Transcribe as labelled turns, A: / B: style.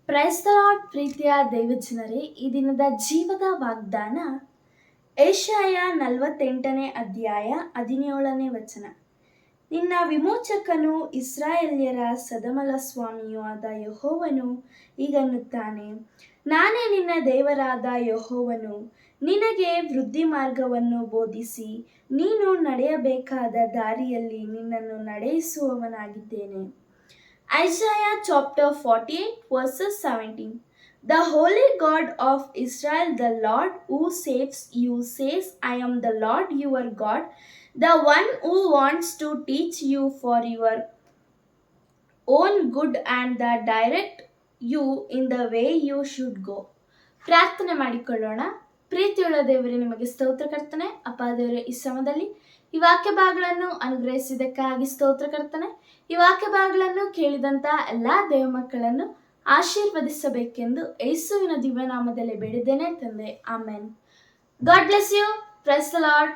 A: Price the lord. ಪ್ರೀತಿಯ ದೈವಜನರೇ, ಈ ದಿನದ ಜೀವದ ವಾಗ್ದಾನ ಏಷಾಯ 48ನೇ ಅಧ್ಯಾಯ 17ನೇ ವಚನ. ನಿನ್ನ ವಿಮೋಚಕನು ಇಸ್ರಾಯೇಲ್ಯರ ಸದಮಲ ಸ್ವಾಮಿಯೂ ಆದ ಯೆಹೋವನು ಹೀಗನ್ನುತ್ತಾನೆ, ನಾನೇ ನಿನ್ನ ದೇವರಾದ ಯೆಹೋವನು, ನಿನಗೆ ವೃದ್ಧಿ ಮಾರ್ಗವನ್ನು ಬೋಧಿಸಿ ನೀನು ನಡೆಯಬೇಕಾದ ದಾರಿಯಲ್ಲಿ ನಿನ್ನನ್ನು ನಡೆಸುವವನಾಗಿದ್ದೇನೆ. Isaiah chapter 48 verses 17. The Holy God of Israel, the Lord who saves you, says, I am the Lord your God, the one who wants to teach you for your own good and that direct you in the way you should go. ಪ್ರಾರ್ಥನೆ ಮಾಡಿಕೊಳ್ಳೋಣ. ಪ್ರೀತಿಯುಳ್ಳ ದೇವರೇ, ನಿಮಗೆ ಸ್ತೋತ್ರ ಕರ್ತನೆ. ಅಪ್ಪ ದೇವರೇ, ಈ ಸಮಯದಲ್ಲಿ ಈ ವಾಕ್ಯ ಭಾಗಗಳನ್ನು ಅನುಗ್ರಹಿಸಿದ್ದಕ್ಕಾಗಿ ಸ್ತೋತ್ರ ಕರ್ತನೆ. ಈ ವಾಕ್ಯ ಭಾಗಗಳನ್ನು ಕೇಳಿದಂಥ ಎಲ್ಲ ದೇವ ಮಕ್ಕಳನ್ನು ಆಶೀರ್ವದಿಸಬೇಕೆಂದು ಯೇಸುವಿನ ದಿವ್ಯನಾಮದಲ್ಲಿ ಬೇಡಿದ್ದೇನೆ ತಂದೆ, amen. God bless you. Praise the lord.